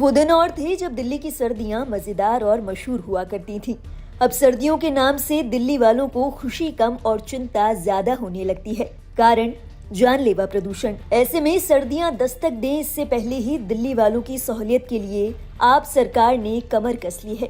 वो दिन और थे जब दिल्ली की सर्दियां मजेदार और मशहूर हुआ करती थीं। अब सर्दियों के नाम से दिल्ली वालों को खुशी कम और चिंता ज्यादा होने लगती है। कारण जानलेवा प्रदूषण। ऐसे में सर्दियां दस्तक दें इससे पहले ही दिल्ली वालों की सहूलियत के लिए आप सरकार ने कमर कस ली है।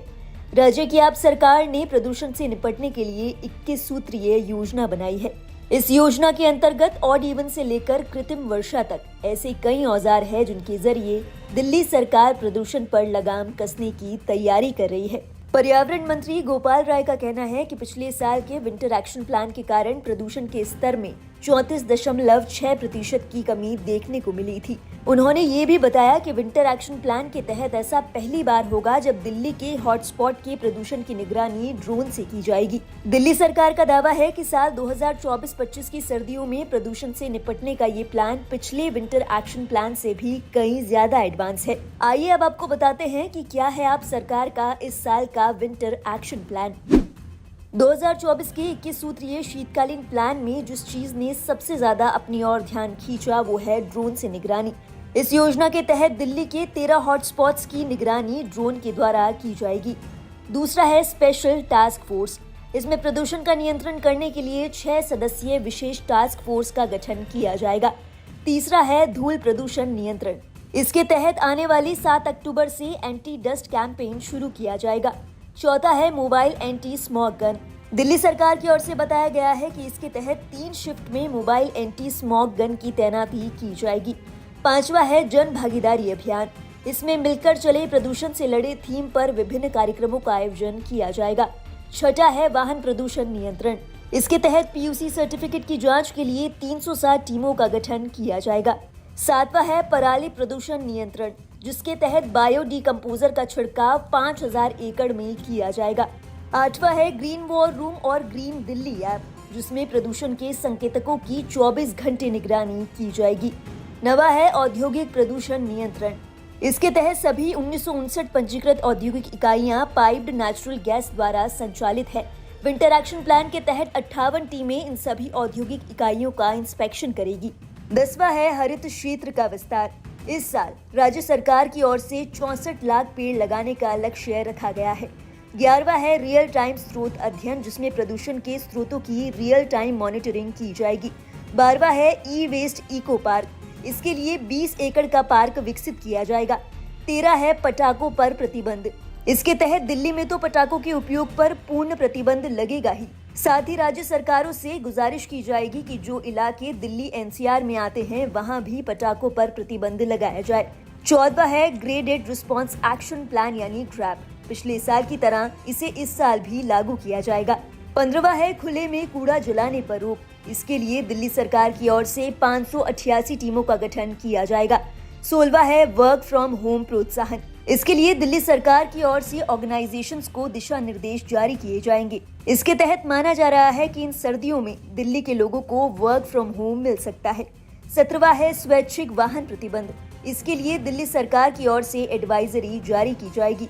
राज्य की आप सरकार ने प्रदूषण से निपटने के लिए 21 सूत्रीय योजना बनाई है। इस योजना के अंतर्गत ऑड इवन से लेकर कृत्रिम वर्षा तक ऐसे कई औजार हैं जिनके जरिए दिल्ली सरकार प्रदूषण पर लगाम कसने की तैयारी कर रही है। पर्यावरण मंत्री गोपाल राय का कहना है कि पिछले साल के विंटर एक्शन प्लान के कारण प्रदूषण के स्तर में 34.6% की कमी देखने को मिली थी। उन्होंने ये भी बताया कि विंटर एक्शन प्लान के तहत ऐसा पहली बार होगा जब दिल्ली के हॉटस्पॉट के प्रदूषण की निगरानी ड्रोन से की जाएगी। दिल्ली सरकार का दावा है कि साल 2024-25 की सर्दियों में प्रदूषण से निपटने का ये प्लान पिछले विंटर एक्शन प्लान से भी कहीं ज्यादा एडवांस है। आइए अब आपको बताते हैं कि क्या है आप सरकार का इस साल का विंटर एक्शन प्लान। 2024 के 21 सूत्रीय शीतकालीन प्लान में जिस चीज ने सबसे ज्यादा अपनी ओर ध्यान खींचा वो है ड्रोन से निगरानी। इस योजना के तहत दिल्ली के 13 हॉटस्पॉट्स की निगरानी ड्रोन के द्वारा की जाएगी। दूसरा है स्पेशल टास्क फोर्स। इसमें प्रदूषण का नियंत्रण करने के लिए 6 सदस्यीय विशेष टास्क फोर्स का गठन किया जाएगा। तीसरा है धूल प्रदूषण नियंत्रण। इसके तहत आने वाली 7 अक्टूबर से एंटी डस्ट कैंपेन शुरू किया जाएगा। चौथा है mobile anti smog gun. Delhi सरकार की ओर से बताया गया है कि इसके तहत 3 शिफ्ट में मोबाइल एंटी स्मॉग गन की तैनाती की जाएगी। पांचवा है जन भागीदारी अभियान। इसमें मिलकर चले प्रदूषण से लड़े थीम पर विभिन्न कार्यक्रमों का आयोजन किया जाएगा। छठा है वाहन प्रदूषण नियंत्रण। इसके तहत पीयूसी सर्टिफिकेट की जांच के लिए 360 टीमों का गठन किया जाएगा। सातवां है पराली प्रदूषण नियंत्रण, जिसके तहत बायो डिकम्पोजर का छिड़काव 5000 एकड़ में किया जाएगा। आठवां है ग्रीन वॉर रूम और ग्रीन दिल्ली ऐप, जिसमें प्रदूषण के संकेतकों की 24 घंटे निगरानी की जाएगी। नवा है औद्योगिक प्रदूषण नियंत्रण। इसके तहत सभी 1959 पंजीकृत औद्योगिक इकाइयां पाइप्ड नेचुरल गैस द्वारा संचालित है। विंटर एक्शन प्लान के तहत 58 टीमें इन सभी औद्योगिक इकाइयों का इंस्पेक्शन करेगी। 10वां है हरित क्षेत्र का विस्तार। इस साल राज्य सरकार की ओर से 64 लाख पेड़ लगाने का लक्ष्य रखा गया है। 11वां है रियल टाइम स्रोत अध्ययन, जिसमें प्रदूषण के स्रोतों की रियल टाइम मॉनिटरिंग की जाएगी। 12वां है ई वेस्ट इको पार्क। इसके लिए 20 एकड़ का पार्क विकसित किया जाएगा। 13 है पटाखों पर प्रतिबंध। इसके तहत दिल्ली में तो पटाखों के उपयोग पर पूर्ण प्रतिबंध लगेगा ही। साथ ही राज्य सरकारों से गुजारिश की जाएगी कि जो इलाके दिल्ली एनसीआर में आते हैं वहां भी पटाखों पर प्रतिबंध लगाया जाए। 14वां है ग्रेडेड रिस्पांस एक्शन प्लान यानी ग्रैप। पिछले साल की तरह इसे इस साल भी लागू किया जाएगा। 15वां है खुले में कूड़ा जलाने पर रोक। इसके लिए दिल्ली सरकार की ओर से 588 टीमों का गठन किया जाएगा। 16वां है वर्क फ्रॉम होम प्रोत्साहन। इसके लिए दिल्ली सरकार की ओर से ऑर्गेनाइजेशंस को दिशा निर्देश जारी किए जाएंगे। इसके तहत माना जा रहा है कि इन सर्दियों में दिल्ली के लोगों को वर्क फ्रॉम होम मिल सकता है। 17वां है स्वैच्छिक वाहन प्रतिबंध। इसके लिए दिल्ली सरकार की ओर से एडवाइजरी जारी की जाएगी।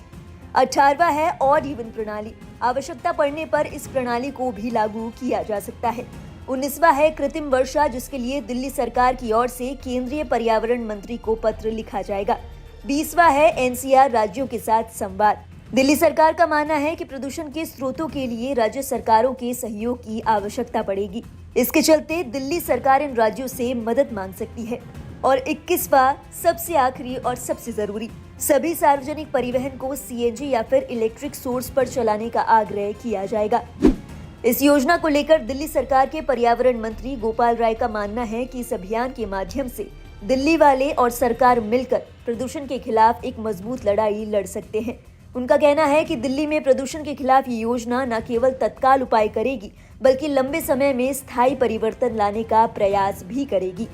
18वां है ऑड इवन प्रणाली। आवश्यकता पड़ने पर इस प्रणाली को भी लागू किया जा सकता है। 19वां है कृत्रिम वर्षा, जिसके लिए दिल्ली सरकार की ओर से केंद्रीय पर्यावरण मंत्री को पत्र लिखा जाएगा। 20वां है एनसीआर राज्यों के साथ संवाद। दिल्ली सरकार का मानना है कि प्रदूषण के स्रोतों के लिए राज्य सरकारों के सहयोग की आवश्यकता पड़ेगी। इसके चलते दिल्ली सरकार इन राज्यों से मदद मांग सकती है। और 21वां सबसे आखिरी और सबसे जरूरी, सभी सार्वजनिक परिवहन को सीएनजी या फिर इलेक्ट्रिक सोर्स पर चलाने का आग्रह किया जाएगा। इस योजना को लेकर दिल्ली सरकार के पर्यावरण मंत्री गोपाल राय का मानना है कि इस अभियान के माध्यम से दिल्ली वाले और सरकार मिलकर प्रदूषण के खिलाफ एक मजबूत लड़ाई लड़ सकते हैं। उनका कहना है कि दिल्ली में प्रदूषण के खिलाफ ये योजना न केवल तत्काल उपाय करेगी, बल्कि लंबे समय में स्थायी परिवर्तन लाने का प्रयास भी करेगी।